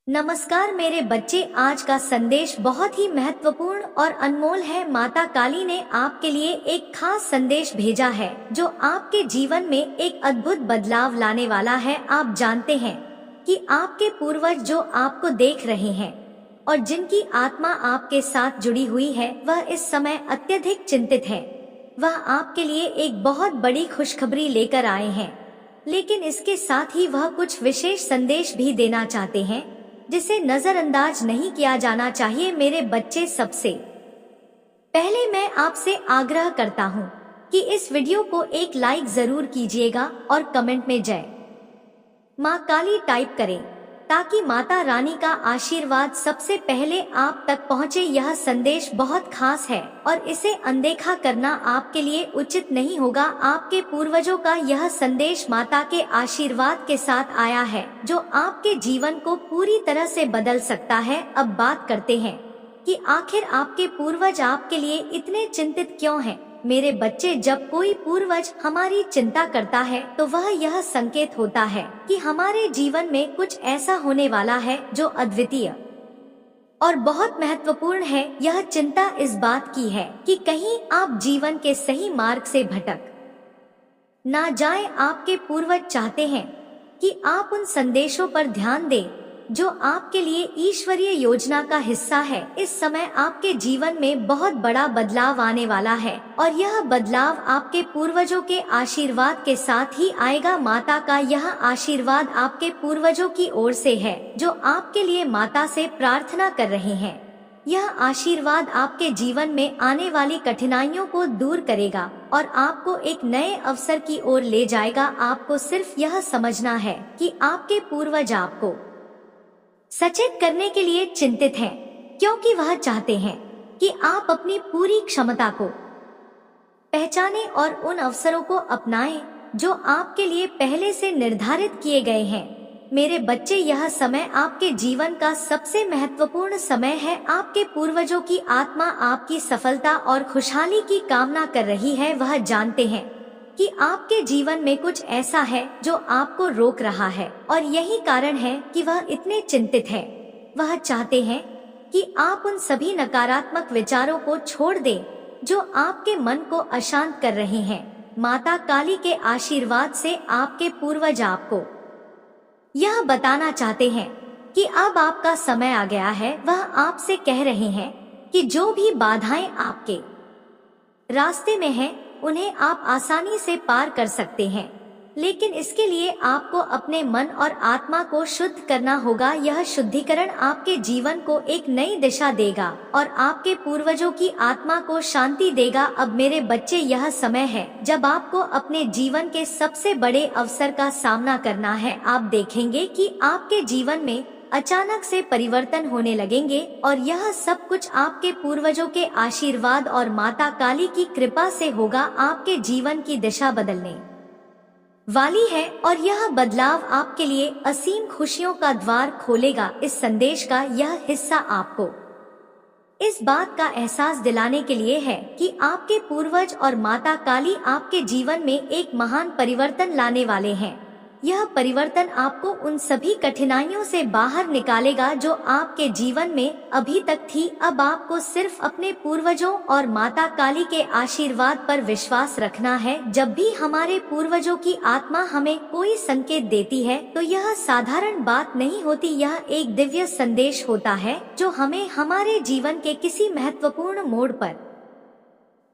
नमस्कार मेरे बच्चे, आज का संदेश बहुत ही महत्वपूर्ण और अनमोल है। माता काली ने आपके लिए एक खास संदेश भेजा है जो आपके जीवन में एक अद्भुत बदलाव लाने वाला है। आप जानते हैं कि आपके पूर्वज जो आपको देख रहे हैं और जिनकी आत्मा आपके साथ जुड़ी हुई है, वह इस समय अत्यधिक चिंतित है। वह आपके लिए एक बहुत बड़ी खुशखबरी लेकर आए हैं, लेकिन इसके साथ ही वह कुछ विशेष संदेश भी देना चाहते हैं जिसे नजरअंदाज नहीं किया जाना चाहिए। मेरे बच्चे, सबसे पहले मैं आपसे आग्रह करता हूँ कि इस वीडियो को एक लाइक जरूर कीजिएगा और कमेंट में जय माँ काली टाइप करें ताकि माता रानी का आशीर्वाद सबसे पहले आप तक पहुँचे। यह संदेश बहुत खास है और इसे अनदेखा करना आपके लिए उचित नहीं होगा। आपके पूर्वजों का यह संदेश माता के आशीर्वाद के साथ आया है जो आपके जीवन को पूरी तरह से बदल सकता है। अब बात करते हैं कि आखिर आपके पूर्वज आपके लिए इतने चिंतित क्यों हैं। मेरे बच्चे, जब कोई पूर्वज हमारी चिंता करता है तो वह यह संकेत होता है कि हमारे जीवन में कुछ ऐसा होने वाला है जो अद्वितीय और बहुत महत्वपूर्ण है। यह चिंता इस बात की है कि कहीं आप जीवन के सही मार्ग से भटक ना जाएं। आपके पूर्वज चाहते हैं कि आप उन संदेशों पर ध्यान दें जो आपके लिए ईश्वरीय योजना का हिस्सा है। इस समय आपके जीवन में बहुत बड़ा बदलाव आने वाला है और यह बदलाव आपके पूर्वजों के आशीर्वाद के साथ ही आएगा। माता का यह आशीर्वाद आपके पूर्वजों की ओर से है जो आपके लिए माता से प्रार्थना कर रहे हैं। यह आशीर्वाद आपके जीवन में आने वाली कठिनाइयों को दूर करेगा और आपको एक नए अवसर की ओर ले जाएगा। आपको सिर्फ यह समझना है कि आपके पूर्वज आपको सचेत करने के लिए चिंतित हैं, क्योंकि वह चाहते हैं कि आप अपनी पूरी क्षमता को पहचानें और उन अवसरों को अपनाएं जो आपके लिए पहले से निर्धारित किए गए हैं। मेरे बच्चे, यह समय आपके जीवन का सबसे महत्वपूर्ण समय है। आपके पूर्वजों की आत्मा आपकी सफलता और खुशहाली की कामना कर रही है। वह जानते हैं कि आपके जीवन में कुछ ऐसा है जो आपको रोक रहा है और यही कारण है कि वह इतने चिंतित है। वह चाहते हैं कि आप उन सभी नकारात्मक विचारों को छोड़ दें जो आपके मन को अशांत कर रहे हैं। माता काली के आशीर्वाद से आपके पूर्वज आपको यह बताना चाहते हैं कि अब आपका समय आ गया है। वह आपसे कह रहे हैं कि जो भी बाधाएं आपके रास्ते में हैं, उन्हें आप आसानी से पार कर सकते हैं, लेकिन इसके लिए आपको अपने मन और आत्मा को शुद्ध करना होगा। यह शुद्धिकरण आपके जीवन को एक नई दिशा देगा और आपके पूर्वजों की आत्मा को शांति देगा। अब मेरे बच्चे, यह समय है जब आपको अपने जीवन के सबसे बड़े अवसर का सामना करना है। आप देखेंगे कि आपके जीवन में अचानक से परिवर्तन होने लगेंगे और यह सब कुछ आपके पूर्वजों के आशीर्वाद और माता काली की कृपा से होगा। आपके जीवन की दिशा बदलने वाली है और यह बदलाव आपके लिए असीम खुशियों का द्वार खोलेगा। इस संदेश का यह हिस्सा आपको इस बात का एहसास दिलाने के लिए है कि आपके पूर्वज और माता काली आपके जीवन में एक महान परिवर्तन लाने वाले हैं। यह परिवर्तन आपको उन सभी कठिनाइयों से बाहर निकालेगा जो आपके जीवन में अभी तक थी। अब आपको सिर्फ अपने पूर्वजों और माता काली के आशीर्वाद पर विश्वास रखना है। जब भी हमारे पूर्वजों की आत्मा हमें कोई संकेत देती है तो यह साधारण बात नहीं होती, यह एक दिव्य संदेश होता है जो हमें हमारे जीवन के किसी महत्वपूर्ण मोड़ पर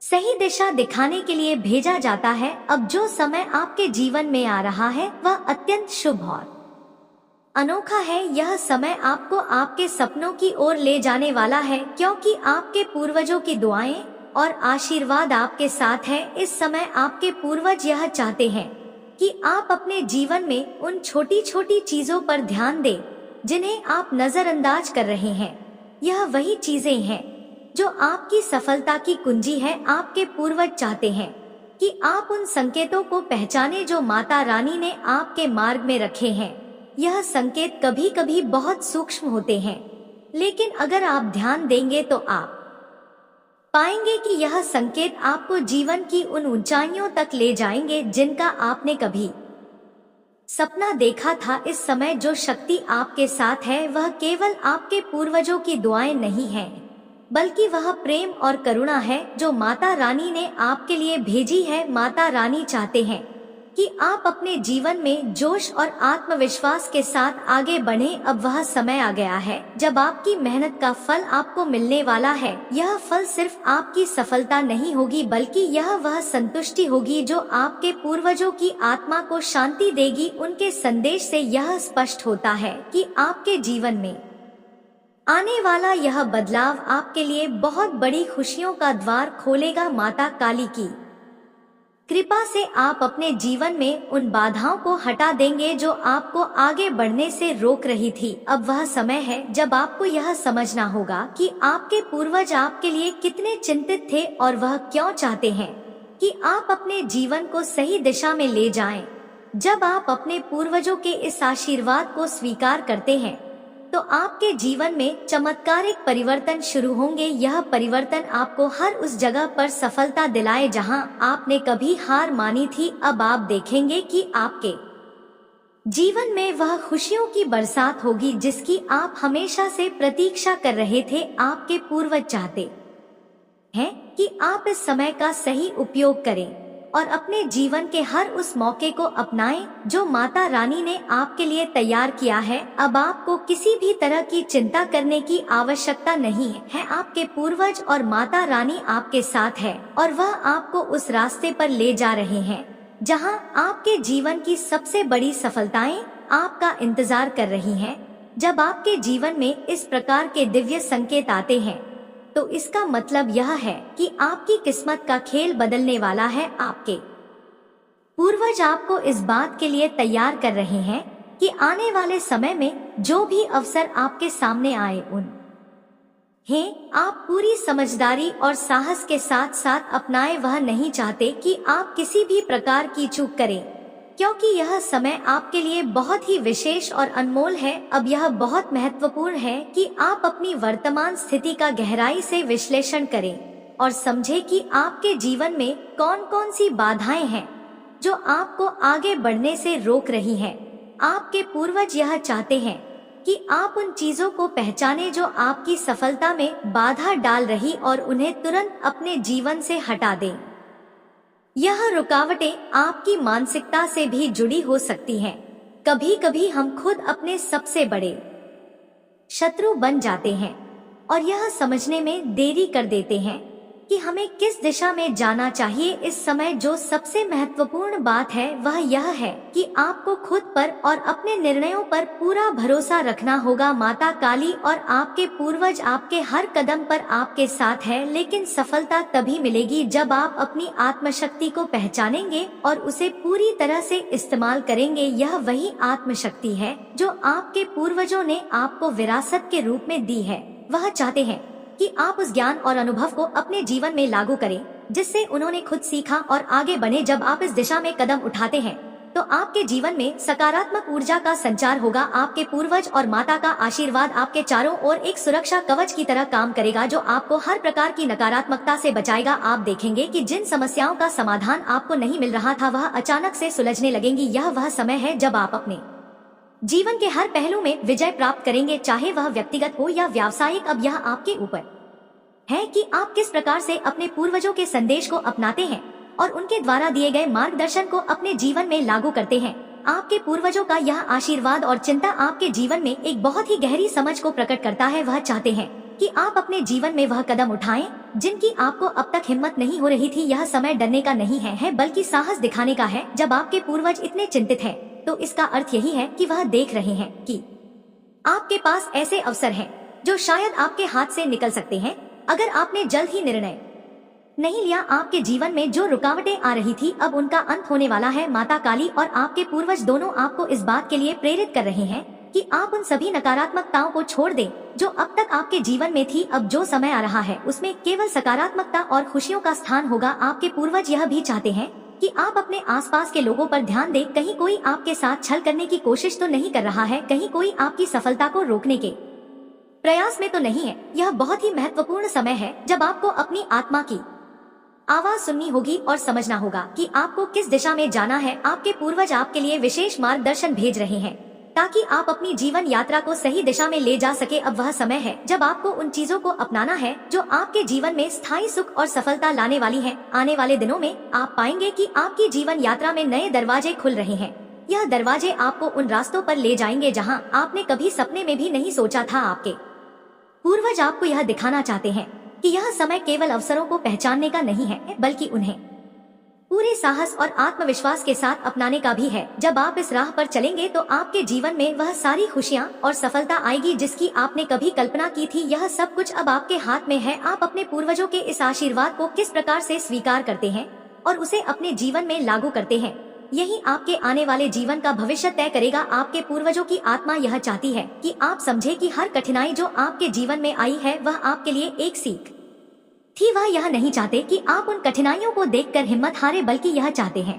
सही दिशा दिखाने के लिए भेजा जाता है। अब जो समय आपके जीवन में आ रहा है वह अत्यंत शुभ और अनोखा है। यह समय आपको आपके सपनों की ओर ले जाने वाला है, क्योंकि आपके पूर्वजों की दुआएं और आशीर्वाद आपके साथ है। इस समय आपके पूर्वज यह चाहते हैं कि आप अपने जीवन में उन छोटी छोटी चीजों पर ध्यान दें जिन्हें आप नजरअंदाज कर रहे हैं। यह वही चीजें हैं जो आपकी सफलता की कुंजी है। आपके पूर्वज चाहते हैं कि आप उन संकेतों को पहचाने जो माता रानी ने आपके मार्ग में रखे हैं। यह संकेत कभी कभी बहुत सूक्ष्म होते हैं, लेकिन अगर आप ध्यान देंगे तो आप पाएंगे कि यह संकेत आपको जीवन की उन ऊंचाइयों तक ले जाएंगे जिनका आपने कभी सपना देखा था। इस समय जो शक्ति आपके साथ है वह केवल आपके पूर्वजों की दुआएं नहीं है, बल्कि वह प्रेम और करुणा है जो माता रानी ने आपके लिए भेजी है। माता रानी चाहते हैं कि आप अपने जीवन में जोश और आत्मविश्वास के साथ आगे बढ़ें। अब वह समय आ गया है जब आपकी मेहनत का फल आपको मिलने वाला है। यह फल सिर्फ आपकी सफलता नहीं होगी, बल्कि यह वह संतुष्टि होगी जो आपके पूर्वजों की आत्मा को शांति देगी। उनके संदेश से यह स्पष्ट होता है कि आपके जीवन में आने वाला यह बदलाव आपके लिए बहुत बड़ी खुशियों का द्वार खोलेगा। माता काली की कृपा से आप अपने जीवन में उन बाधाओं को हटा देंगे जो आपको आगे बढ़ने से रोक रही थी। अब वह समय है जब आपको यह समझना होगा कि आपके पूर्वज आपके लिए कितने चिंतित थे और वह क्यों चाहते हैं कि आप अपने जीवन को सही दिशा में ले जाएं। जब आप अपने पूर्वजों के इस आशीर्वाद को स्वीकार करते हैं तो आपके जीवन में चमत्कारिक परिवर्तन शुरू होंगे। यह परिवर्तन आपको हर उस जगह पर सफलता दिलाए जहां आपने कभी हार मानी थी। अब आप देखेंगे कि आपके जीवन में वह खुशियों की बरसात होगी जिसकी आप हमेशा से प्रतीक्षा कर रहे थे। आपके पूर्वज चाहते हैं कि आप इस समय का सही उपयोग करें और अपने जीवन के हर उस मौके को अपनाएं जो माता रानी ने आपके लिए तैयार किया है। अब आपको किसी भी तरह की चिंता करने की आवश्यकता नहीं है। आपके पूर्वज और माता रानी आपके साथ है और वह आपको उस रास्ते पर ले जा रहे हैं जहां आपके जीवन की सबसे बड़ी सफलताएं आपका इंतजार कर रही हैं। जब आपके जीवन में इस प्रकार के दिव्य संकेत आते हैं तो इसका मतलब यह है कि आपकी किस्मत का खेल बदलने वाला है। आपके पूर्वज आपको इस बात के लिए तैयार कर रहे हैं कि आने वाले समय में जो भी अवसर आपके सामने आए उन्हें आप पूरी समझदारी और साहस के साथ साथ अपनाएं। वह नहीं चाहते कि आप किसी भी प्रकार की चूक करें, क्योंकि यह समय आपके लिए बहुत ही विशेष और अनमोल है। अब यह बहुत महत्वपूर्ण है कि आप अपनी वर्तमान स्थिति का गहराई से विश्लेषण करें और समझें कि आपके जीवन में कौन कौन सी बाधाएं हैं जो आपको आगे बढ़ने से रोक रही हैं। आपके पूर्वज यह चाहते हैं कि आप उन चीजों को पहचानें जो आपकी सफलता में बाधा डाल रही और उन्हें तुरंत अपने जीवन से हटा दें। यह रुकावटें आपकी मानसिकता से भी जुड़ी हो सकती हैं। कभी कभी हम खुद अपने सबसे बड़े शत्रु बन जाते हैं और यह समझने में देरी कर देते हैं कि हमें किस दिशा में जाना चाहिए। इस समय जो सबसे महत्वपूर्ण बात है वह यह है कि आपको खुद पर और अपने निर्णयों पर पूरा भरोसा रखना होगा। माता काली और आपके पूर्वज आपके हर कदम पर आपके साथ है, लेकिन सफलता तभी मिलेगी जब आप अपनी आत्मशक्ति को पहचानेंगे और उसे पूरी तरह से इस्तेमाल करेंगे। यह वही आत्मशक्ति है जो आपके पूर्वजों ने आपको विरासत के रूप में दी है। वह चाहते हैं कि आप उस ज्ञान और अनुभव को अपने जीवन में लागू करें जिससे उन्होंने खुद सीखा और आगे बढ़े। जब आप इस दिशा में कदम उठाते हैं तो आपके जीवन में सकारात्मक ऊर्जा का संचार होगा। आपके पूर्वज और माता का आशीर्वाद आपके चारों ओर एक सुरक्षा कवच की तरह काम करेगा जो आपको हर प्रकार की नकारात्मकता से बचाएगा। आप देखेंगे कि जिन समस्याओं का समाधान आपको नहीं मिल रहा था वह अचानक से सुलझने लगेंगी। यह वह समय है जब आप अपने जीवन के हर पहलू में विजय प्राप्त करेंगे, चाहे वह व्यक्तिगत हो या व्यावसायिक। अब यह आपके ऊपर है कि आप किस प्रकार से अपने पूर्वजों के संदेश को अपनाते हैं और उनके द्वारा दिए गए मार्गदर्शन को अपने जीवन में लागू करते हैं। आपके पूर्वजों का यह आशीर्वाद और चिंता आपके जीवन में एक बहुत ही गहरी समझ को प्रकट करता है। वह चाहते हैं कि आप अपने जीवन में वह कदम उठाएं जिनकी आपको अब तक हिम्मत नहीं हो रही थी। यह समय डरने का नहीं है बल्कि साहस दिखाने का है। जब आपके पूर्वज इतने चिंतित हैं तो इसका अर्थ यही है कि वह देख रहे हैं कि आपके पास ऐसे अवसर हैं जो शायद आपके हाथ से निकल सकते हैं अगर आपने जल्द ही निर्णय नहीं लिया। आपके जीवन में जो रुकावटें आ रही थी अब उनका अंत होने वाला है। माता काली और आपके पूर्वज दोनों आपको इस बात के लिए प्रेरित कर रहे हैं कि आप उन सभी नकारात्मकताओं को छोड़ दें जो अब तक आपके जीवन में थी। अब जो समय आ रहा है उसमें केवल सकारात्मकता और खुशियों का स्थान होगा। आपके पूर्वज यह भी चाहते हैं कि आप अपने आसपास के लोगों पर ध्यान दें। कहीं कोई आपके साथ छल करने की कोशिश तो नहीं कर रहा है, कहीं कोई आपकी सफलता को रोकने के प्रयास में तो नहीं है। यह बहुत ही महत्वपूर्ण समय है जब आपको अपनी आत्मा की आवाज सुननी होगी और समझना होगा कि आपको किस दिशा में जाना है। आपके पूर्वज आपके लिए विशेष मार्गदर्शन भेज रहे हैं ताकि आप अपनी जीवन यात्रा को सही दिशा में ले जा सके। अब वह समय है जब आपको उन चीजों को अपनाना है जो आपके जीवन में स्थायी सुख और सफलता लाने वाली है। आने वाले दिनों में आप पाएंगे कि आपकी जीवन यात्रा में नए दरवाजे खुल रहे हैं। यह दरवाजे आपको उन रास्तों पर ले जाएंगे जहां आपने कभी सपने में भी नहीं सोचा था। आपके पूर्वज आपको यह दिखाना चाहते हैं कि यह समय केवल अवसरों को पहचानने का नहीं है, बल्कि उन्हें पूरे साहस और आत्मविश्वास के साथ अपनाने का भी है। जब आप इस राह पर चलेंगे तो आपके जीवन में वह सारी खुशियां और सफलता आएगी जिसकी आपने कभी कल्पना की थी। यह सब कुछ अब आपके हाथ में है। आप अपने पूर्वजों के इस आशीर्वाद को किस प्रकार से स्वीकार करते हैं और उसे अपने जीवन में लागू करते हैं, यही आपके आने वाले जीवन का भविष्य तय करेगा। आपके पूर्वजों की आत्मा यह चाहती है कि आप समझे कि हर कठिनाई जो आपके जीवन में आई है वह आपके लिए एक सीख थी। वह यह नहीं चाहते कि आप उन कठिनाइयों को देखकर हिम्मत हारे, बल्कि यह चाहते हैं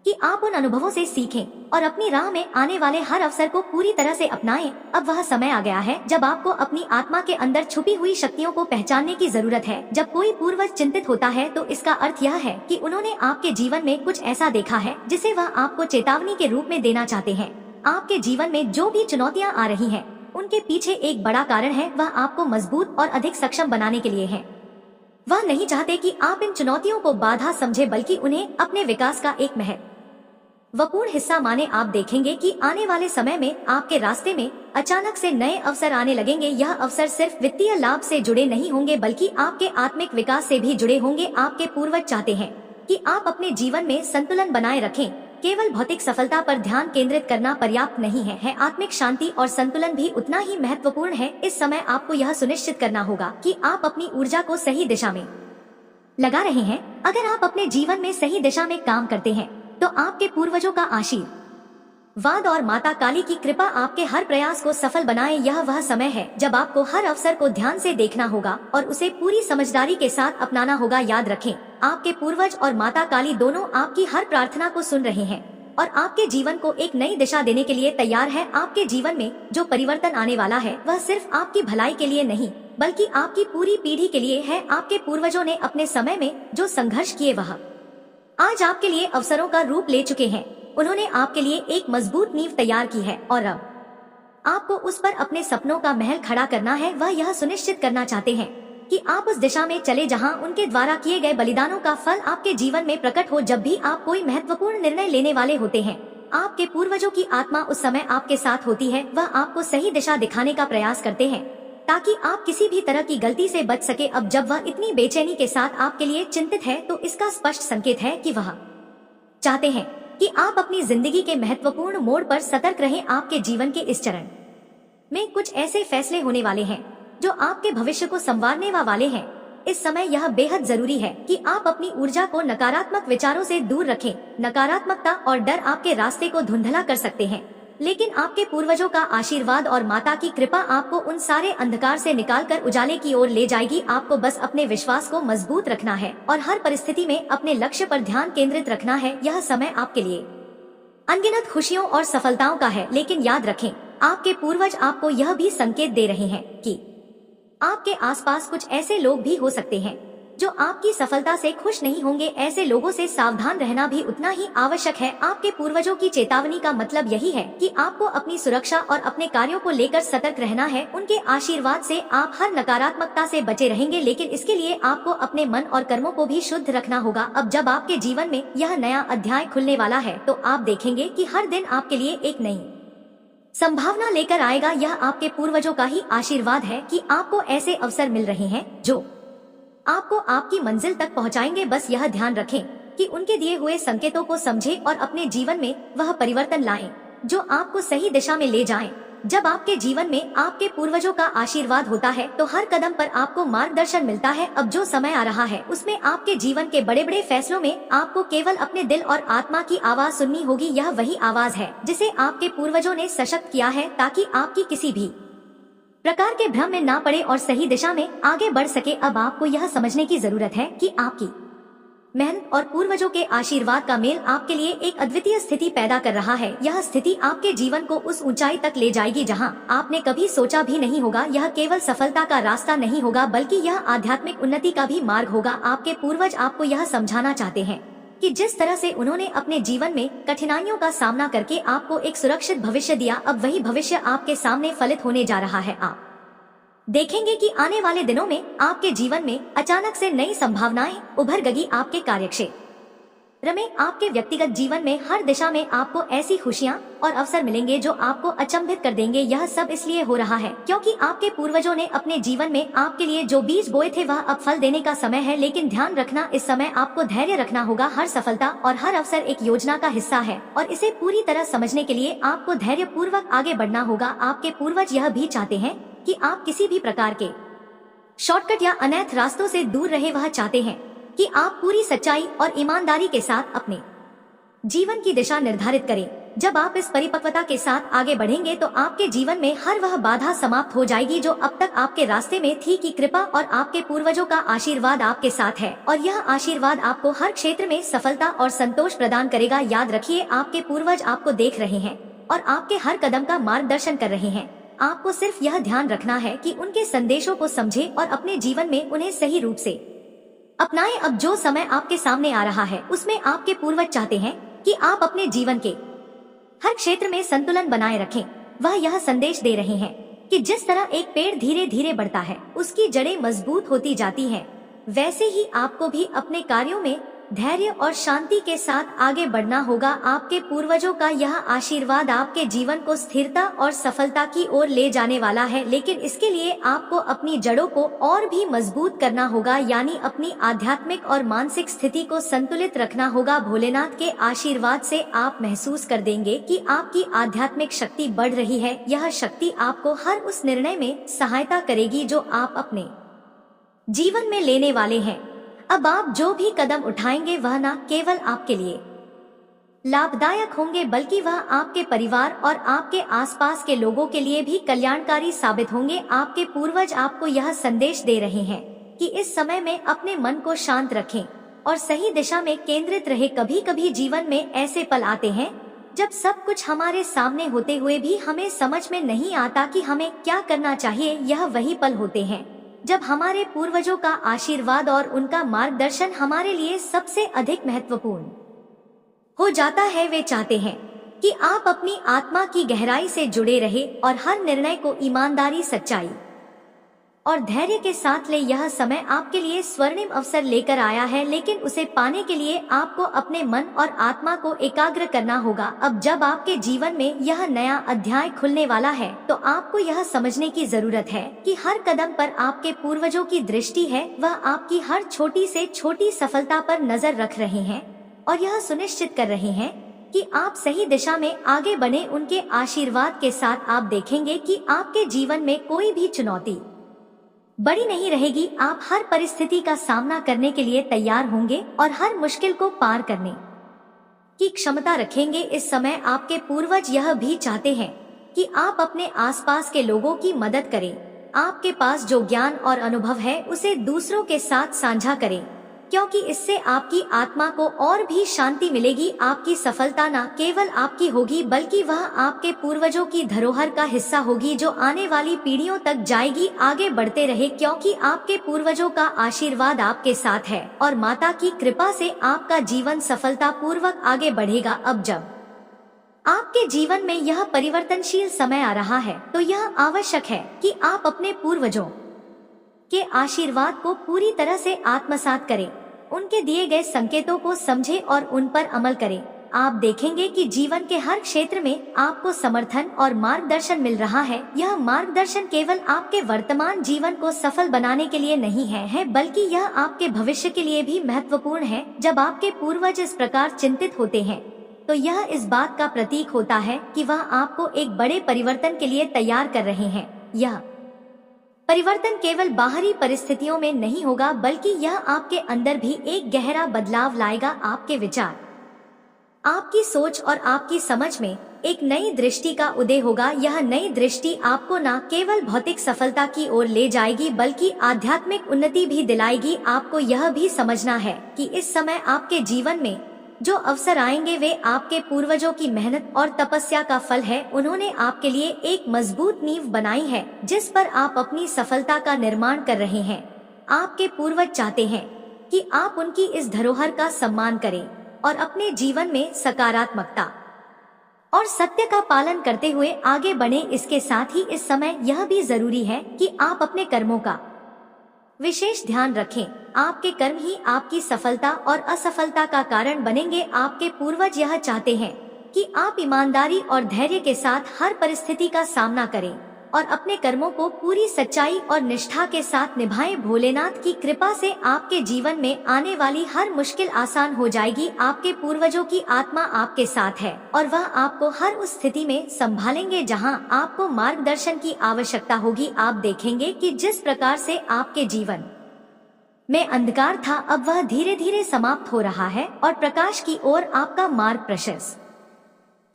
कि आप उन अनुभवों से सीखें और अपनी राह में आने वाले हर अवसर को पूरी तरह से अपनाएं। अब वह समय आ गया है जब आपको अपनी आत्मा के अंदर छुपी हुई शक्तियों को पहचानने की जरूरत है। जब कोई पूर्वज चिंतित होता है तो इसका अर्थ यह है कि उन्होंने आपके जीवन में कुछ ऐसा देखा है जिसे वह आपको चेतावनी के रूप में देना चाहते हैं। आपके जीवन में जो भी चुनौतियाँ आ रही है उनके पीछे एक बड़ा कारण है। वह आपको मजबूत और अधिक सक्षम बनाने के लिए है। वह नहीं चाहते कि आप इन चुनौतियों को बाधा समझे, बल्कि उन्हें अपने विकास का एक महत्वपूर्ण हिस्सा माने। आप देखेंगे कि आने वाले समय में आपके रास्ते में अचानक से नए अवसर आने लगेंगे। यह अवसर सिर्फ वित्तीय लाभ से जुड़े नहीं होंगे, बल्कि आपके आत्मिक विकास से भी जुड़े होंगे। आपके पूर्वज चाहते हैं कि आप अपने जीवन में संतुलन बनाए रखें। केवल भौतिक सफलता पर ध्यान केंद्रित करना पर्याप्त नहीं है। आत्मिक शांति और संतुलन भी उतना ही महत्वपूर्ण है। इस समय आपको यह सुनिश्चित करना होगा कि आप अपनी ऊर्जा को सही दिशा में लगा रहे हैं। अगर आप अपने जीवन में सही दिशा में काम करते हैं तो आपके पूर्वजों का आशीर्वाद और माता काली की कृपा आपके हर प्रयास को सफल बनाए। यह वह समय है जब आपको हर अवसर को ध्यान से देखना होगा और उसे पूरी समझदारी के साथ अपनाना होगा। याद रखें, आपके पूर्वज और माता काली दोनों आपकी हर प्रार्थना को सुन रहे हैं और आपके जीवन को एक नई दिशा देने के लिए तैयार है। आपके जीवन में जो परिवर्तन आने वाला है वह सिर्फ आपकी भलाई के लिए नहीं, बल्कि आपकी पूरी पीढ़ी के लिए है। आपके पूर्वजों ने अपने समय में जो संघर्ष किए वह आज आपके लिए अवसरों का रूप ले चुके हैं। उन्होंने आपके लिए एक मजबूत नींव तैयार की है और अब आपको उस पर अपने सपनों का महल खड़ा करना है। वह यह सुनिश्चित करना चाहते हैं कि आप उस दिशा में चले जहां उनके द्वारा किए गए बलिदानों का फल आपके जीवन में प्रकट हो। जब भी आप कोई महत्वपूर्ण निर्णय लेने वाले होते हैं, आपके पूर्वजों की आत्मा उस समय आपके साथ होती है। वह आपको सही दिशा दिखाने का प्रयास करते हैं ताकि आप किसी भी तरह की गलती से बच सके। अब जब वह इतनी बेचैनी के साथ आपके लिए चिंतित है तो इसका स्पष्ट संकेत है कि वह चाहते हैं कि आप अपनी जिंदगी के महत्वपूर्ण मोड़ पर सतर्क रहें। आपके जीवन के इस चरण में कुछ ऐसे फैसले होने वाले हैं जो आपके भविष्य को संवारने वाले हैं। इस समय यह बेहद जरूरी है कि आप अपनी ऊर्जा को नकारात्मक विचारों से दूर रखें। नकारात्मकता और डर आपके रास्ते को धुंधला कर सकते हैं, लेकिन आपके पूर्वजों का आशीर्वाद और माता की कृपा आपको उन सारे अंधकार से निकालकर उजाले की ओर ले जाएगी। आपको बस अपने विश्वास को मजबूत रखना है और हर परिस्थिति में अपने लक्ष्य पर ध्यान केंद्रित रखना है। यह समय आपके लिए अनगिनत खुशियों और सफलताओं का है, लेकिन याद रखें, आपके पूर्वज आपको यह भी संकेत दे रहे हैं कि आपके आसपास कुछ ऐसे लोग भी हो सकते हैं जो आपकी सफलता से खुश नहीं होंगे। ऐसे लोगों से सावधान रहना भी उतना ही आवश्यक है। आपके पूर्वजों की चेतावनी का मतलब यही है कि आपको अपनी सुरक्षा और अपने कार्यों को लेकर सतर्क रहना है। उनके आशीर्वाद से आप हर नकारात्मकता से बचे रहेंगे, लेकिन इसके लिए आपको अपने मन और कर्मों को भी शुद्ध रखना होगा। अब जब आपके जीवन में यह नया अध्याय खुलने वाला है तो आप देखेंगे कि हर दिन आपके लिए एक नई संभावना लेकर आएगा। यह आपके पूर्वजों का ही आशीर्वाद है कि आपको ऐसे अवसर मिल रहे हैं जो आपको आपकी मंजिल तक पहुंचाएंगे। बस यह ध्यान रखें कि उनके दिए हुए संकेतों को समझें और अपने जीवन में वह परिवर्तन लाएं जो आपको सही दिशा में ले जाएं। जब आपके जीवन में आपके पूर्वजों का आशीर्वाद होता है तो हर कदम पर आपको मार्गदर्शन मिलता है। अब जो समय आ रहा है उसमें आपके जीवन के बड़े बड़े फैसलों में आपको केवल अपने दिल और आत्मा की आवाज सुननी होगी। यह वही आवाज है जिसे आपके पूर्वजों ने सशक्त किया है ताकि आपकी किसी भी प्रकार के भ्रम में ना पड़े और सही दिशा में आगे बढ़ सके। अब आपको यह समझने की जरूरत है कि आपकी मेहनत और पूर्वजों के आशीर्वाद का मेल आपके लिए एक अद्वितीय स्थिति पैदा कर रहा है। यह स्थिति आपके जीवन को उस ऊंचाई तक ले जाएगी जहां आपने कभी सोचा भी नहीं होगा। यह केवल सफलता का रास्ता नहीं होगा बल्कि यह आध्यात्मिक उन्नति का भी मार्ग होगा। आपके पूर्वज आपको यह समझाना चाहते हैं कि जिस तरह से उन्होंने अपने जीवन में कठिनाइयों का सामना करके आपको एक सुरक्षित भविष्य दिया, अब वही भविष्य आपके सामने फलित होने जा रहा है। आप देखेंगे कि आने वाले दिनों में आपके जीवन में अचानक से नई संभावनाएं उभर आपके कार्यक्षेत्र में, आपके व्यक्तिगत जीवन में हर दिशा में आपको ऐसी खुशियां और अवसर मिलेंगे जो आपको अचंभित कर देंगे। यह सब इसलिए हो रहा है क्योंकि आपके पूर्वजों ने अपने जीवन में आपके लिए जो बीज बोए थे वह अब फल देने का समय है। लेकिन ध्यान रखना, इस समय आपको धैर्य रखना होगा। हर सफलता और हर अवसर एक योजना का हिस्सा है और इसे पूरी तरह समझने के लिए आपको धैर्य पूर्वक आगे बढ़ना होगा। आपके पूर्वज यह भी चाहते हैं कि आप किसी भी प्रकार के शॉर्टकट या अनैतिक रास्तों से दूर रहे। वह चाहते हैं कि आप पूरी सच्चाई और ईमानदारी के साथ अपने जीवन की दिशा निर्धारित करें। जब आप इस परिपक्वता के साथ आगे बढ़ेंगे तो आपके जीवन में हर वह बाधा समाप्त हो जाएगी जो अब तक आपके रास्ते में थी। कि कृपा और आपके पूर्वजों का आशीर्वाद आपके साथ है और यह आशीर्वाद आपको हर क्षेत्र में सफलता और संतोष प्रदान करेगा। याद रखिए, आपके पूर्वज आपको देख रहे हैं और आपके हर कदम का मार्गदर्शन कर रहे हैं। आपको सिर्फ यह ध्यान रखना है कि उनके संदेशों को समझें और अपने जीवन में उन्हें सही रूप से अपनाएं। अब जो समय आपके सामने आ रहा है उसमें आपके पूर्वज चाहते हैं कि आप अपने जीवन के हर क्षेत्र में संतुलन बनाए रखें। वह यह संदेश दे रहे हैं कि जिस तरह एक पेड़ धीरे धीरे बढ़ता है, उसकी जड़ें मजबूत होती जाती हैं, वैसे ही आपको भी अपने कार्यों में धैर्य और शांति के साथ आगे बढ़ना होगा। आपके पूर्वजों का यह आशीर्वाद आपके जीवन को स्थिरता और सफलता की ओर ले जाने वाला है, लेकिन इसके लिए आपको अपनी जड़ों को और भी मजबूत करना होगा, यानी अपनी आध्यात्मिक और मानसिक स्थिति को संतुलित रखना होगा। भोलेनाथ के आशीर्वाद से आप महसूस कर देंगे कि आपकी आध्यात्मिक शक्ति बढ़ रही है। यह शक्ति आपको हर उस निर्णय में सहायता करेगी जो आप अपने जीवन में लेने वाले हैं। अब आप जो भी कदम उठाएंगे वह न केवल आपके लिए लाभदायक होंगे बल्कि वह आपके परिवार और आपके आसपास के लोगों के लिए भी कल्याणकारी साबित होंगे। आपके पूर्वज आपको यह संदेश दे रहे हैं कि इस समय में अपने मन को शांत रखें और सही दिशा में केंद्रित रहे। कभी कभी जीवन में ऐसे पल आते हैं जब सब कुछ हमारे सामने होते हुए भी हमें समझ में नहीं आता कि हमें क्या करना चाहिए। यह वही पल होते हैं जब हमारे पूर्वजों का आशीर्वाद और उनका मार्गदर्शन हमारे लिए सबसे अधिक महत्वपूर्ण हो जाता है। वे चाहते हैं कि आप अपनी आत्मा की गहराई से जुड़े रहे और हर निर्णय को ईमानदारी, सच्चाई और धैर्य के साथ ले। यह समय आपके लिए स्वर्णिम अवसर लेकर आया है, लेकिन उसे पाने के लिए आपको अपने मन और आत्मा को एकाग्र करना होगा। अब जब आपके जीवन में यह नया अध्याय खुलने वाला है तो आपको यह समझने की जरूरत है कि हर कदम पर आपके पूर्वजों की दृष्टि है। वह आपकी हर छोटी से छोटी सफलता पर नजर रख रहे हैं और यह सुनिश्चित कर रहे हैं कि आप सही दिशा में आगे बढ़े। उनके आशीर्वाद के साथ आप देखेंगे कि आपके जीवन में कोई भी चुनौती बड़ी नहीं रहेगी। आप हर परिस्थिति का सामना करने के लिए तैयार होंगे और हर मुश्किल को पार करने की क्षमता रखेंगे। इस समय आपके पूर्वज यह भी चाहते हैं कि आप अपने आसपास के लोगों की मदद करें। आपके पास जो ज्ञान और अनुभव है उसे दूसरों के साथ साझा करें, क्योंकि इससे आपकी आत्मा को और भी शांति मिलेगी। आपकी सफलता न केवल आपकी होगी बल्कि वह आपके पूर्वजों की धरोहर का हिस्सा होगी जो आने वाली पीढ़ियों तक जाएगी। आगे बढ़ते रहे क्योंकि आपके पूर्वजों का आशीर्वाद आपके साथ है और माता की कृपा से आपका जीवन सफलता पूर्वक आगे बढ़ेगा। अब जब आपके जीवन में यह परिवर्तनशील समय आ रहा है तो यह आवश्यक है कि आप अपने पूर्वजों के आशीर्वाद को पूरी तरह से आत्मसात करें, उनके दिए गए संकेतों को समझें और उन पर अमल करें। आप देखेंगे कि जीवन के हर क्षेत्र में आपको समर्थन और मार्गदर्शन मिल रहा है। यह मार्गदर्शन केवल आपके वर्तमान जीवन को सफल बनाने के लिए नहीं है बल्कि यह आपके भविष्य के लिए भी महत्वपूर्ण है। जब आपके पूर्वज इस प्रकार चिंतित होते हैं तो यह इस बात का प्रतीक होता है कि वह आपको एक बड़े परिवर्तन के लिए तैयार कर रहे हैं। यह परिवर्तन केवल बाहरी परिस्थितियों में नहीं होगा बल्कि यह आपके अंदर भी एक गहरा बदलाव लाएगा। आपके विचार, आपकी सोच और आपकी समझ में एक नई दृष्टि का उदय होगा। यह नई दृष्टि आपको न केवल भौतिक सफलता की ओर ले जाएगी बल्कि आध्यात्मिक उन्नति भी दिलाएगी। आपको यह भी समझना है कि इस समय आपके जीवन में जो अवसर आएंगे वे आपके पूर्वजों की मेहनत और तपस्या का फल है। उन्होंने आपके लिए एक मजबूत नींव बनाई है जिस पर आप अपनी सफलता का निर्माण कर रहे हैं। आपके पूर्वज चाहते हैं कि आप उनकी इस धरोहर का सम्मान करें और अपने जीवन में सकारात्मकता और सत्य का पालन करते हुए आगे बढ़ें। इसके साथ ही इस समय यह भी जरूरी है कि आप अपने कर्मों का विशेष ध्यान रखें। आपके कर्म ही आपकी सफलता और असफलता का कारण बनेंगे। आपके पूर्वज यह चाहते हैं कि आप ईमानदारी और धैर्य के साथ हर परिस्थिति का सामना करें और अपने कर्मों को पूरी सच्चाई और निष्ठा के साथ निभाएं। भोलेनाथ की कृपा से आपके जीवन में आने वाली हर मुश्किल आसान हो जाएगी। आपके पूर्वजों की आत्मा आपके साथ है और वह आपको हर उस स्थिति में संभालेंगे जहां आपको मार्गदर्शन की आवश्यकता होगी। आप देखेंगे कि जिस प्रकार से आपके जीवन में अंधकार था अब वह धीरे धीरे समाप्त हो रहा है और प्रकाश की ओर आपका मार्ग प्रशस्त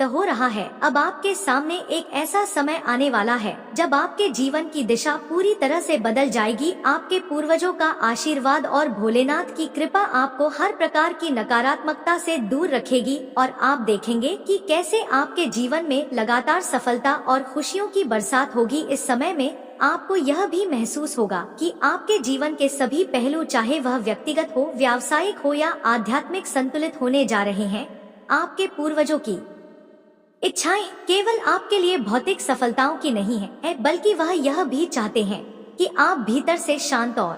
हो रहा है। अब आपके सामने एक ऐसा समय आने वाला है जब आपके जीवन की दिशा पूरी तरह से बदल जाएगी। आपके पूर्वजों का आशीर्वाद और भोलेनाथ की कृपा आपको हर प्रकार की नकारात्मकता से दूर रखेगी और आप देखेंगे कि कैसे आपके जीवन में लगातार सफलता और खुशियों की बरसात होगी। इस समय में आपको यह भी महसूस होगा कि आपके जीवन के सभी पहलू, चाहे वह व्यक्तिगत हो, व्यावसायिक हो या आध्यात्मिक, संतुलित होने जा रहे हैं। आपके पूर्वजों की इच्छाएं केवल आपके लिए भौतिक सफलताओं की नहीं है, बल्कि वह यह भी चाहते हैं कि आप भीतर से शांत और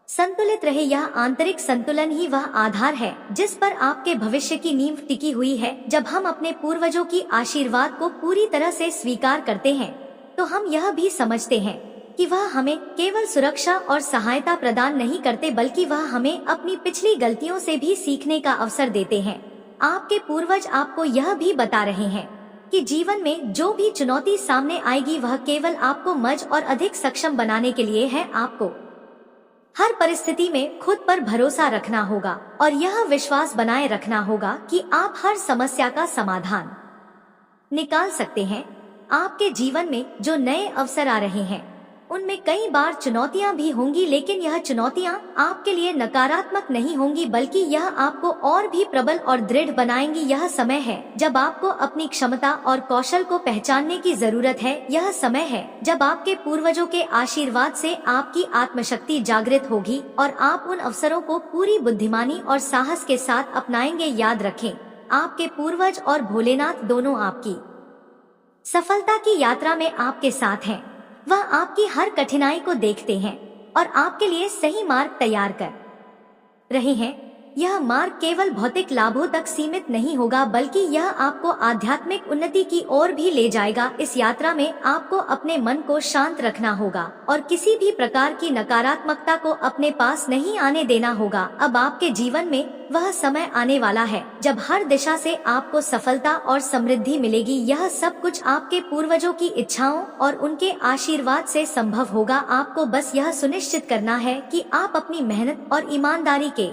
संतुलित रहे। यह आंतरिक संतुलन ही वह आधार है जिस पर आपके भविष्य की नींव टिकी हुई है। जब हम अपने पूर्वजों की आशीर्वाद को पूरी तरह से स्वीकार करते हैं तो हम यह भी समझते हैं कि वह हमें केवल सुरक्षा और सहायता प्रदान नहीं करते बल्कि वह हमें अपनी पिछली गलतियों से भी सीखने का अवसर देते हैं। आपके पूर्वज आपको यह भी बता रहे हैं कि जीवन में जो भी चुनौती सामने आएगी वह केवल आपको मजबूत और अधिक सक्षम बनाने के लिए है। आपको हर परिस्थिति में खुद पर भरोसा रखना होगा और यह विश्वास बनाए रखना होगा कि आप हर समस्या का समाधान निकाल सकते हैं। आपके जीवन में जो नए अवसर आ रहे हैं उनमें कई बार चुनौतियां भी होंगी, लेकिन यह चुनौतियां आपके लिए नकारात्मक नहीं होंगी बल्कि यह आपको और भी प्रबल और दृढ़ बनाएंगी। यह समय है जब आपको अपनी क्षमता और कौशल को पहचानने की जरूरत है। यह समय है जब आपके पूर्वजों के आशीर्वाद से आपकी आत्मशक्ति जागृत होगी और आप उन अवसरों को पूरी बुद्धिमानी और साहस के साथ अपनाएंगे। याद रखें, आपके पूर्वज और भोलेनाथ दोनों आपकी सफलता की यात्रा में आपके साथ हैं। वह आपकी हर कठिनाई को देखते हैं और आपके लिए सही मार्ग तैयार कर रहे हैं। यह मार्ग केवल भौतिक लाभों तक सीमित नहीं होगा बल्कि यह आपको आध्यात्मिक उन्नति की ओर भी ले जाएगा। इस यात्रा में आपको अपने मन को शांत रखना होगा और किसी भी प्रकार की नकारात्मकता को अपने पास नहीं आने देना होगा। अब आपके जीवन में वह समय आने वाला है जब हर दिशा से आपको सफलता और समृद्धि मिलेगी। यह सब कुछ आपके पूर्वजों की इच्छाओं और उनके आशीर्वाद से संभव होगा। आपको बस यह सुनिश्चित करना है कि आप अपनी मेहनत और ईमानदारी के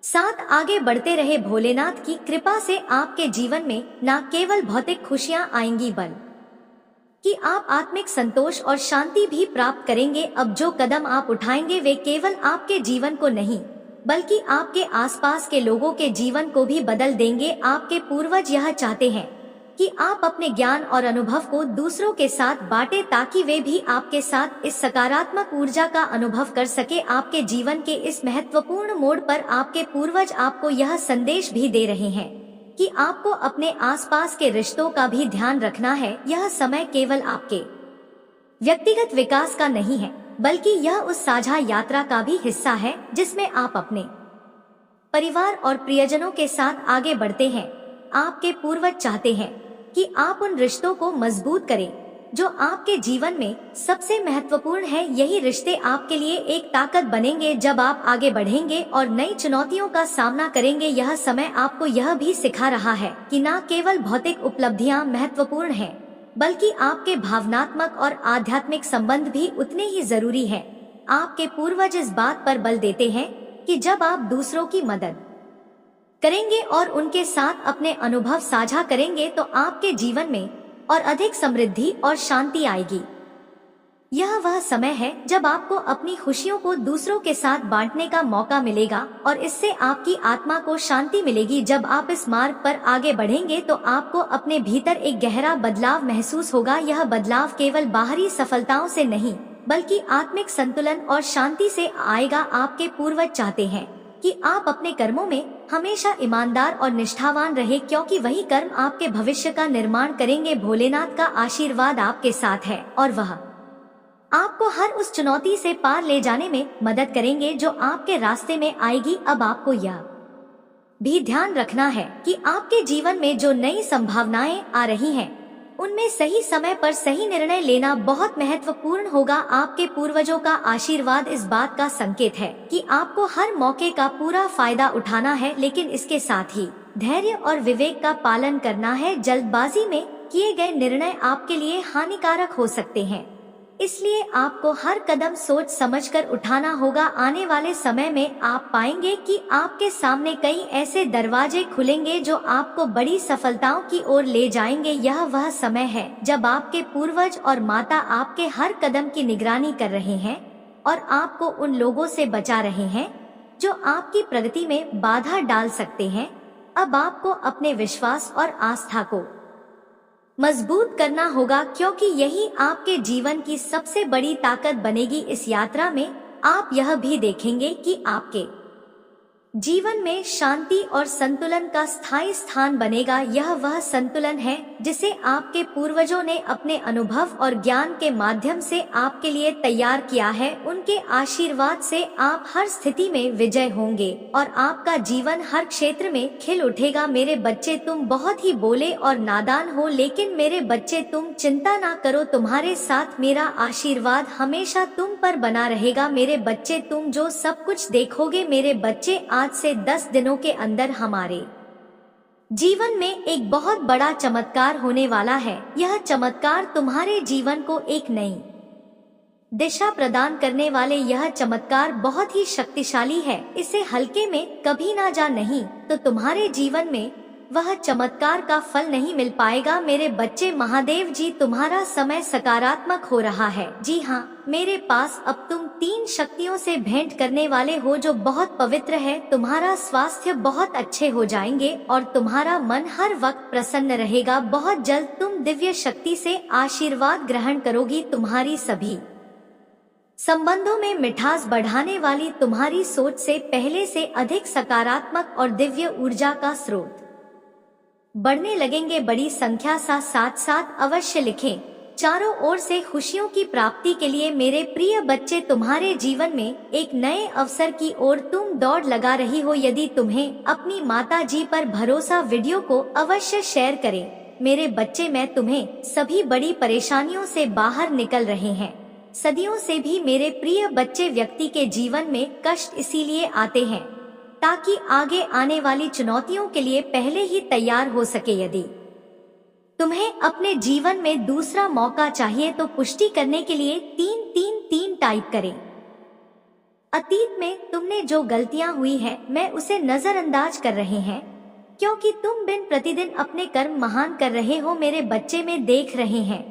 साथ आगे बढ़ते रहे। भोलेनाथ की कृपा से आपके जीवन में न केवल भौतिक खुशियां आएंगी बल्कि आप आत्मिक संतोष और शांति भी प्राप्त करेंगे। अब जो कदम आप उठाएंगे वे केवल आपके जीवन को नहीं बल्कि आपके आसपास के लोगों के जीवन को भी बदल देंगे। आपके पूर्वज यह चाहते हैं कि आप अपने ज्ञान और अनुभव को दूसरों के साथ बांटें ताकि वे भी आपके साथ इस सकारात्मक ऊर्जा का अनुभव कर सके। आपके जीवन के इस महत्वपूर्ण मोड़ पर आपके पूर्वज आपको यह संदेश भी दे रहे हैं कि आपको अपने आसपास के रिश्तों का भी ध्यान रखना है। यह समय केवल आपके व्यक्तिगत विकास का नहीं है बल्कि यह उस साझा यात्रा का भी हिस्सा है जिसमें आप अपने परिवार और प्रियजनों के साथ आगे बढ़ते हैं। आपके पूर्वज चाहते हैं कि आप उन रिश्तों को मजबूत करें जो आपके जीवन में सबसे महत्वपूर्ण है। यही रिश्ते आपके लिए एक ताकत बनेंगे जब आप आगे बढ़ेंगे और नई चुनौतियों का सामना करेंगे। यह समय आपको यह भी सिखा रहा है कि न केवल भौतिक उपलब्धियां महत्वपूर्ण हैं बल्कि आपके भावनात्मक और आध्यात्मिक संबंध भी उतने ही जरूरी हैं। आपके पूर्वज इस बात पर बल देते हैं कि जब आप दूसरों की मदद करेंगे और उनके साथ अपने अनुभव साझा करेंगे तो आपके जीवन में और अधिक समृद्धि और शांति आएगी। यह वह समय है जब आपको अपनी खुशियों को दूसरों के साथ बांटने का मौका मिलेगा और इससे आपकी आत्मा को शांति मिलेगी। जब आप इस मार्ग पर आगे बढ़ेंगे तो आपको अपने भीतर एक गहरा बदलाव महसूस होगा। यह बदलाव केवल बाहरी सफलताओं से नहीं बल्कि आत्मिक संतुलन और शांति से आएगा। आपके पूर्वज चाहते हैं कि आप अपने कर्मों में हमेशा ईमानदार और निष्ठावान रहे, क्योंकि वही कर्म आपके भविष्य का निर्माण करेंगे। भोलेनाथ का आशीर्वाद आपके साथ है और वह आपको हर उस चुनौती से पार ले जाने में मदद करेंगे जो आपके रास्ते में आएगी। अब आपको यह भी ध्यान रखना है कि आपके जीवन में जो नई संभावनाएं आ रही हैं, उनमें सही समय पर सही निर्णय लेना बहुत महत्वपूर्ण होगा। आपके पूर्वजों का आशीर्वाद इस बात का संकेत है कि आपको हर मौके का पूरा फायदा उठाना है, लेकिन इसके साथ ही धैर्य और विवेक का पालन करना है। जल्दबाजी में किए गए निर्णय आपके लिए हानिकारक हो सकते हैं, इसलिए आपको हर कदम सोच समझकर उठाना होगा। आने वाले समय में आप पाएंगे कि आपके सामने कई ऐसे दरवाजे खुलेंगे जो आपको बड़ी सफलताओं की ओर ले जाएंगे। यह वह समय है जब आपके पूर्वज और माता आपके हर कदम की निगरानी कर रहे हैं और आपको उन लोगों से बचा रहे हैं जो आपकी प्रगति में बाधा डाल सकते हैं। अब आपको अपने विश्वास और आस्था को मजबूत करना होगा, क्योंकि यही आपके जीवन की सबसे बड़ी ताकत बनेगी। इस यात्रा में आप यह भी देखेंगे कि आपके जीवन में शांति और संतुलन का स्थायी स्थान बनेगा। यह वह संतुलन है जिसे आपके पूर्वजों ने अपने अनुभव और ज्ञान के माध्यम से आपके लिए तैयार किया है। उनके आशीर्वाद से आप हर स्थिति में विजय होंगे और आपका जीवन हर क्षेत्र में खिल उठेगा। मेरे बच्चे, तुम बहुत ही भोले और नादान हो, लेकिन मेरे बच्चे तुम चिंता ना करो, तुम्हारे साथ मेरा आशीर्वाद हमेशा तुम पर बना रहेगा। मेरे बच्चे, तुम जो सब कुछ देखोगे, मेरे बच्चे, आज से 10 दिनों के अंदर हमारे जीवन में एक बहुत बड़ा चमत्कार होने वाला है। यह चमत्कार तुम्हारे जीवन को एक नई दिशा प्रदान करने वाले यह चमत्कार बहुत ही शक्तिशाली है। इसे हल्के में कभी ना जा, नहीं तो तुम्हारे जीवन में वह चमत्कार का फल नहीं मिल पाएगा। मेरे बच्चे, महादेव जी तुम्हारा समय सकारात्मक हो रहा है। जी हाँ, मेरे पास अब तुम 3 शक्तियों से भेंट करने वाले हो जो बहुत पवित्र है। तुम्हारा स्वास्थ्य बहुत अच्छे हो जाएंगे और तुम्हारा मन हर वक्त प्रसन्न रहेगा। बहुत जल्द तुम दिव्य शक्ति से आशीर्वाद ग्रहण करोगी। तुम्हारी सभी संबंधों में मिठास बढ़ाने वाली तुम्हारी सोच से पहले से अधिक सकारात्मक और दिव्य ऊर्जा का स्रोत बढ़ने लगेंगे। बड़ी संख्या साथ साथ अवश्य लिखें। चारों ओर से खुशियों की प्राप्ति के लिए मेरे प्रिय बच्चे, तुम्हारे जीवन में एक नए अवसर की ओर तुम दौड़ लगा रही हो। यदि तुम्हें अपनी माता जी पर भरोसा, वीडियो को अवश्य शेयर करें। मेरे बच्चे, मैं तुम्हें सभी बड़ी परेशानियों से बाहर निकल रहे हैं। सदियों से भी मेरे प्रिय बच्चे, व्यक्ति के जीवन में कष्ट इसीलिए आते हैं ताकि आगे आने वाली चुनौतियों के लिए पहले ही तैयार हो सके। यदि तुम्हें अपने जीवन में दूसरा मौका चाहिए तो पुष्टि करने के लिए 333 टाइप करें। अतीत में तुमने जो गलतियां हुई है, मैं उसे नजरअंदाज कर रहे हैं, क्योंकि तुम दिन प्रतिदिन अपने कर्म महान कर रहे हो। मेरे बच्चे, में देख रहे हैं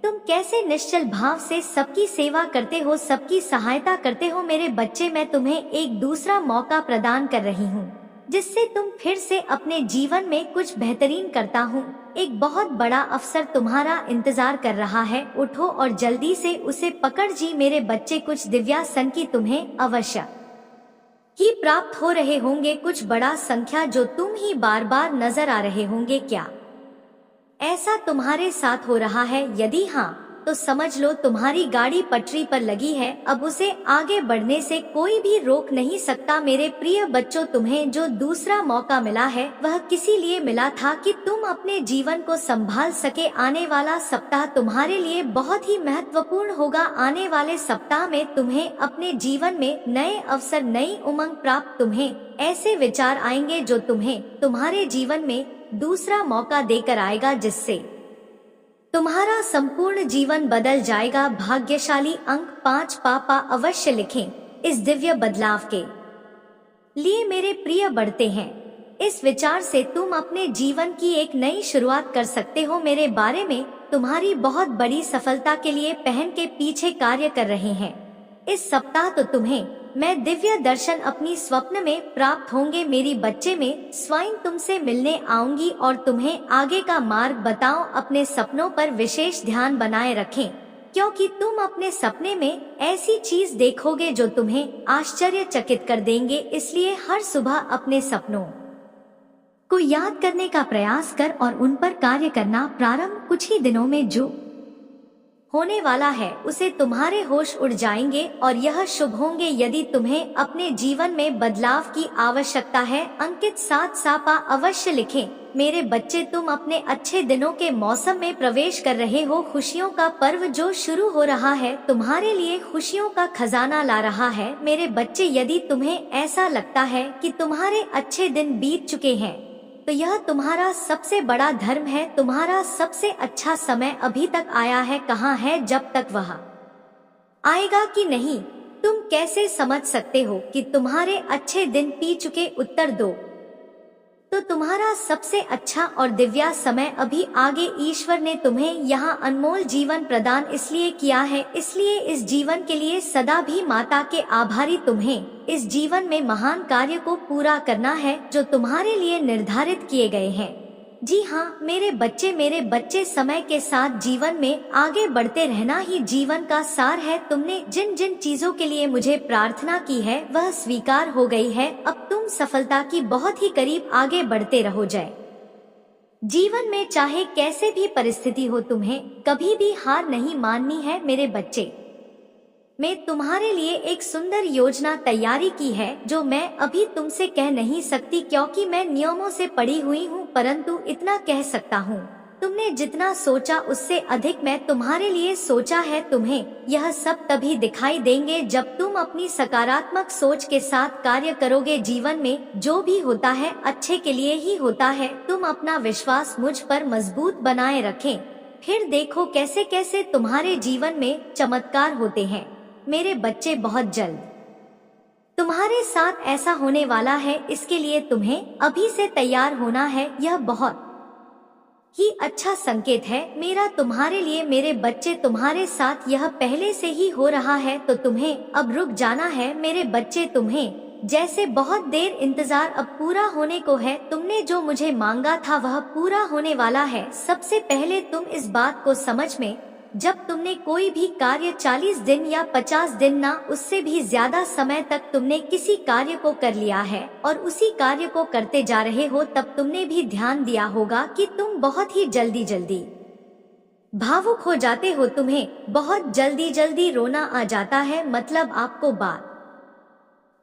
तुम कैसे निश्चल भाव से सबकी सेवा करते हो, सबकी सहायता करते हो। मेरे बच्चे, मैं तुम्हें एक दूसरा मौका प्रदान कर रही हूँ जिससे तुम फिर से अपने जीवन में कुछ बेहतरीन करता हूँ। एक बहुत बड़ा अवसर तुम्हारा इंतजार कर रहा है। उठो और जल्दी से उसे पकड़ जी। मेरे बच्चे, कुछ दिव्यासन की तुम्हें अवश्य ही प्राप्त हो रहे होंगे। कुछ बड़ा संख्या जो तुम ही बार बार नजर आ रहे होंगे। क्या ऐसा तुम्हारे साथ हो रहा है? यदि हाँ, तो समझ लो तुम्हारी गाड़ी पटरी पर लगी है। अब उसे आगे बढ़ने से कोई भी रोक नहीं सकता। मेरे प्रिय बच्चों, तुम्हें जो दूसरा मौका मिला है वह किसी लिए मिला था कि तुम अपने जीवन को संभाल सके। आने वाला सप्ताह तुम्हारे लिए बहुत ही महत्वपूर्ण होगा। आने वाले सप्ताह में तुम्हें अपने जीवन में नए अवसर, नई उमंग प्राप्त, तुम्हें ऐसे विचार आएंगे जो तुम्हें तुम्हारे जीवन में दूसरा मौका देकर आएगा, जिससे तुम्हारा संपूर्ण जीवन बदल जाएगा। भाग्यशाली अंक 5 पापा अवश्य लिखें। इस दिव्य बदलाव के लिए मेरे प्रिय बढ़ते हैं इस विचार से तुम अपने जीवन की एक नई शुरुआत कर सकते हो। मेरे बारे में तुम्हारी बहुत बड़ी सफलता के लिए पहन के पीछे कार्य कर रहे हैं। इस सप्ताह तो तुम्हें मैं दिव्य दर्शन अपनी स्वप्न में प्राप्त होंगे। मेरी बच्चे में स्वयं तुमसे मिलने आऊंगी और तुम्हें आगे का मार्ग बताऊं। अपने सपनों पर विशेष ध्यान बनाए रखें, क्योंकि तुम अपने सपने में ऐसी चीज देखोगे जो तुम्हें आश्चर्यचकित कर देंगे। इसलिए हर सुबह अपने सपनों को याद करने का प्रयास कर और उन पर कार्य करना प्रारंभ। कुछ ही दिनों में जो होने वाला है उसे तुम्हारे होश उड़ जाएंगे और यह शुभ होंगे। यदि तुम्हें अपने जीवन में बदलाव की आवश्यकता है, अंकित 7 सापा अवश्य लिखें। मेरे बच्चे, तुम अपने अच्छे दिनों के मौसम में प्रवेश कर रहे हो। खुशियों का पर्व जो शुरू हो रहा है तुम्हारे लिए खुशियों का खजाना ला रहा है। मेरे बच्चे, यदि तुम्हें ऐसा लगता है कि तुम्हारे अच्छे दिन बीत चुके हैं तो यह तुम्हारा सबसे बड़ा धर्म है। तुम्हारा सबसे अच्छा समय अभी तक आया है। कहाँ है जब तक वह आएगा कि नहीं, तुम कैसे समझ सकते हो कि तुम्हारे अच्छे दिन बीत चुके? उत्तर दो तो तुम्हारा सबसे अच्छा और दिव्या समय अभी आगे। ईश्वर ने तुम्हें यहाँ अनमोल जीवन प्रदान इसलिए किया है, इसलिए इस जीवन के लिए सदा भी माता के आभारी। तुम्हें इस जीवन में महान कार्य को पूरा करना है जो तुम्हारे लिए निर्धारित किए गए हैं। जी हाँ मेरे बच्चे, समय के साथ जीवन में आगे बढ़ते रहना ही जीवन का सार है। तुमने जिन जिन चीजों के लिए मुझे प्रार्थना की है वह स्वीकार हो गई है। अब तुम सफलता की बहुत ही करीब आगे बढ़ते रहो। जय। जीवन में चाहे कैसे भी परिस्थिति हो, तुम्हें कभी भी हार नहीं माननी है। मेरे बच्चे, मैं तुम्हारे लिए एक सुंदर योजना तैयारी की है जो मैं अभी तुमसे कह नहीं सकती क्योंकि मैं नियमों से पड़ी हुई हूँ, परंतु इतना कह सकता हूँ, तुमने जितना सोचा उससे अधिक मैं तुम्हारे लिए सोचा है। तुम्हें यह सब तभी दिखाई देंगे जब तुम अपनी सकारात्मक सोच के साथ कार्य करोगे। जीवन में जो भी होता है अच्छे के लिए ही होता है। तुम अपना विश्वास मुझ पर मजबूत बनाए रखें, फिर देखो कैसे कैसे तुम्हारे जीवन में चमत्कार होते हैं। मेरे बच्चे, बहुत जल्द तुम्हारे साथ ऐसा होने वाला है, इसके लिए तुम्हें अभी से तैयार होना है। यह बहुत ही अच्छा संकेत है मेरा तुम्हारे लिए। मेरे बच्चे, तुम्हारे साथ यह पहले से ही हो रहा है तो तुम्हें अब रुक जाना है। मेरे बच्चे, तुम्हें जैसे बहुत देर इंतजार अब पूरा होने को है। तुमने जो मुझे मांगा था वह पूरा होने वाला है। सबसे पहले तुम इस बात को समझ में, जब तुमने कोई भी कार्य 40 दिन या 50 दिन ना उससे भी ज्यादा समय तक तुमने किसी कार्य को कर लिया है और उसी कार्य को करते जा रहे हो, तब तुमने भी ध्यान दिया होगा कि तुम बहुत ही जल्दी भावुक हो जाते हो। तुम्हें बहुत जल्दी रोना आ जाता है, मतलब आपको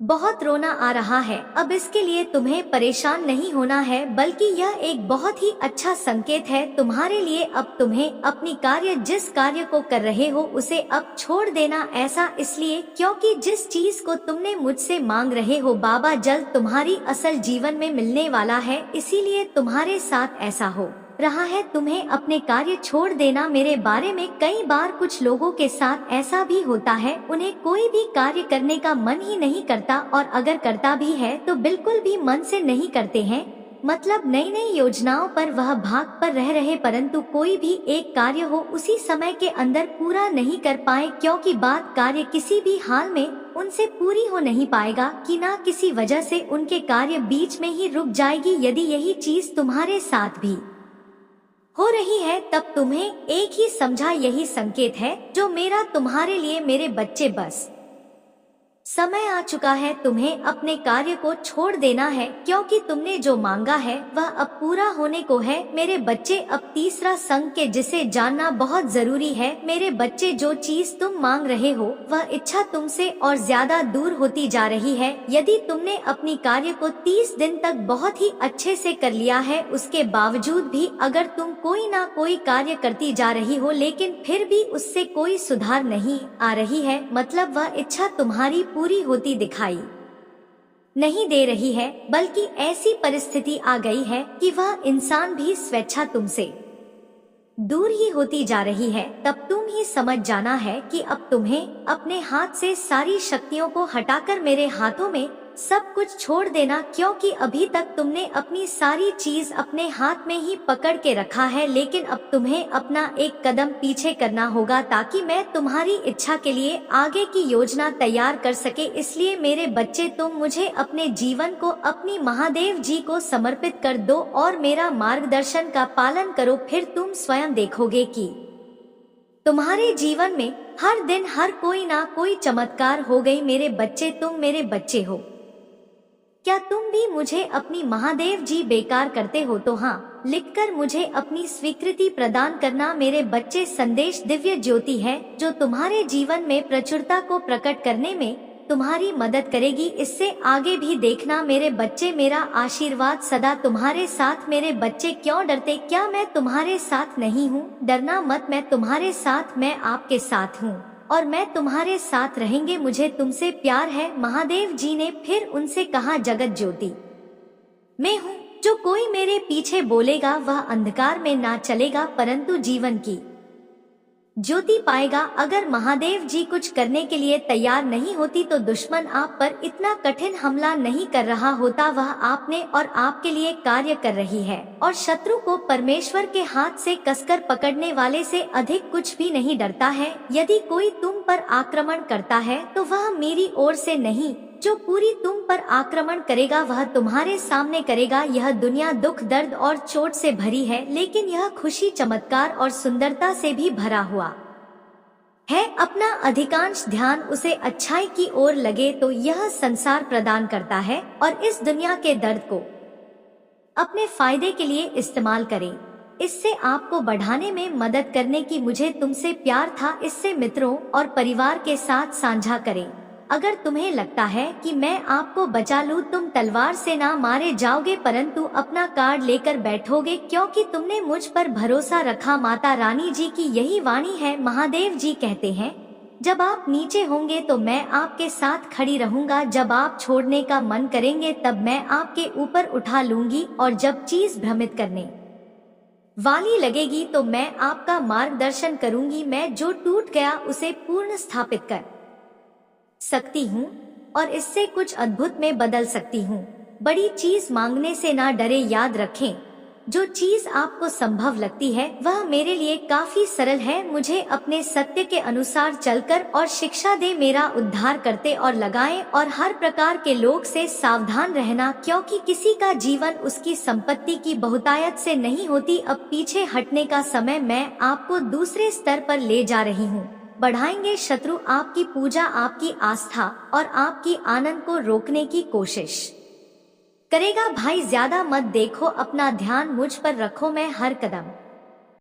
बहुत रोना आ रहा है। अब इसके लिए तुम्हें परेशान नहीं होना है, बल्कि यह एक बहुत ही अच्छा संकेत है तुम्हारे लिए। अब तुम्हें अपनी जिस कार्य को कर रहे हो उसे अब छोड़ देना। ऐसा इसलिए क्योंकि जिस चीज को तुमने मुझसे मांग रहे हो बाबा जल्द तुम्हारी असल जीवन में मिलने वाला है, इसीलिए तुम्हारे साथ ऐसा हो रहा है। तुम्हें अपने कार्य छोड़ देना। मेरे बारे में कई बार कुछ लोगों के साथ ऐसा भी होता है, उन्हें कोई भी कार्य करने का मन ही नहीं करता और अगर करता भी है तो बिल्कुल भी मन से नहीं करते हैं। मतलब नई योजनाओं पर वह भाग पर रह रहे, परंतु कोई भी एक कार्य हो उसी समय के अंदर पूरा नहीं कर पाए, क्योंकि बात कार्य किसी भी हाल में उनसे पूरी हो नहीं पाएगा कि ना किसी वजह से उनके कार्य बीच में ही रुक जाएगी। यदि यही चीज तुम्हारे साथ भी हो रही है तब तुम्हें एक ही समझा यही संकेत है जो मेरा तुम्हारे लिए। मेरे बच्चे, बस समय आ चुका है तुम्हें अपने कार्य को छोड़ देना है, क्योंकि तुमने जो मांगा है वह अब पूरा होने को है। मेरे बच्चे, अब तीसरा संकेत जिसे जानना बहुत जरूरी है। मेरे बच्चे, जो चीज तुम मांग रहे हो वह इच्छा तुमसे और ज्यादा दूर होती जा रही है। यदि तुमने अपनी कार्य को 30 दिन तक बहुत ही अच्छे से कर लिया है, उसके बावजूद भी अगर तुम कोई ना कोई कार्य करती जा रही हो लेकिन फिर भी उससे कोई सुधार नहीं आ रही है, मतलब वह इच्छा तुम्हारी पूरी होती दिखाई नहीं दे रही है, बल्कि ऐसी परिस्थिति आ गई है कि वह इंसान भी स्वेच्छा तुमसे दूर ही होती जा रही है, तब तुम ही समझ जाना है कि अब तुम्हें अपने हाथ से सारी शक्तियों को हटाकर मेरे हाथों में सब कुछ छोड़ देना, क्योंकि अभी तक तुमने अपनी सारी चीज अपने हाथ में ही पकड़ के रखा है, लेकिन अब तुम्हें अपना एक कदम पीछे करना होगा ताकि मैं तुम्हारी इच्छा के लिए आगे की योजना तैयार कर सके। इसलिए मेरे बच्चे, तुम मुझे अपने जीवन को अपनी महादेव जी को समर्पित कर दो और मेरा मार्गदर्शन का पालन करो, फिर तुम स्वयं देखोगे कि तुम्हारे जीवन में हर दिन हर कोई ना कोई चमत्कार हो गई। मेरे बच्चे, तुम मेरे बच्चे हो। क्या तुम भी मुझे अपनी महादेव जी बेकार करते हो तो हाँ लिखकर मुझे अपनी स्वीकृति प्रदान करना। मेरे बच्चे, संदेश दिव्य ज्योति है जो तुम्हारे जीवन में प्रचुरता को प्रकट करने में तुम्हारी मदद करेगी। इससे आगे भी देखना मेरे बच्चे, मेरा आशीर्वाद सदा तुम्हारे साथ। मेरे बच्चे, क्यों डरते? क्या मैं तुम्हारे साथ नहीं हूँ? डरना मत, मैं तुम्हारे साथ, मैं आपके साथ हूँ और मैं तुम्हारे साथ रहेंगे। मुझे तुमसे प्यार है। महादेव जी ने फिर उनसे कहा, जगत ज्योति मैं हूँ। जो कोई मेरे पीछे बोलेगा वह अंधकार में ना चलेगा परंतु जीवन की ज्योति पाएगा। अगर महादेव जी कुछ करने के लिए तैयार नहीं होती तो दुश्मन आप पर इतना कठिन हमला नहीं कर रहा होता। वह आपने और आपके लिए कार्य कर रही है और शत्रु को परमेश्वर के हाथ से कसकर पकड़ने वाले से अधिक कुछ भी नहीं डरता है। यदि कोई तुम पर आक्रमण करता है तो वह मेरी ओर से नहीं, जो पूरी तुम पर आक्रमण करेगा वह तुम्हारे सामने करेगा। यह दुनिया दुख, दर्द और चोट से भरी है, लेकिन यह खुशी, चमत्कार और सुंदरता से भी भरा हुआ है। अपना अधिकांश ध्यान उसे अच्छाई की ओर लगे तो यह संसार प्रदान करता है और इस दुनिया के दर्द को अपने फायदे के लिए इस्तेमाल करें। इससे आपको बढ़ाने में मदद करने की मुझे तुमसे प्यार था। इससे मित्रों और परिवार के साथ साझा करें। अगर तुम्हें लगता है कि मैं आपको बचा लूं, तुम तलवार से ना मारे जाओगे परंतु अपना कार्ड लेकर बैठोगे, क्योंकि तुमने मुझ पर भरोसा रखा। माता रानी जी की यही वाणी है। महादेव जी कहते हैं, जब आप नीचे होंगे तो मैं आपके साथ खड़ी रहूंगा, जब आप छोड़ने का मन करेंगे तब मैं आपके ऊपर उठा लूंगी और जब चीज भ्रमित करने वाली लगेगी तो मैं आपका मार्गदर्शन करूंगी। मैं जो टूट गया उसे पुनः स्थापित कर सकती हूँ और इससे कुछ अद्भुत में बदल सकती हूँ। बड़ी चीज मांगने से ना डरे। याद रखें, जो चीज आपको संभव लगती है वह मेरे लिए काफी सरल है। मुझे अपने सत्य के अनुसार चलकर और शिक्षा दे, मेरा उद्धार करते और लगाएं और हर प्रकार के लोग से सावधान रहना, क्योंकि किसी का जीवन उसकी संपत्ति की बहुतायत से नहीं होती। अब पीछे हटने का समय, मैं आपको दूसरे स्तर पर ले जा रही हूँ। बढ़ाएंगे शत्रु आपकी पूजा, आपकी आस्था और आपकी आनंद को रोकने की कोशिश करेगा। भाई ज्यादा मत देखो, अपना ध्यान मुझ पर रखो। मैं हर कदम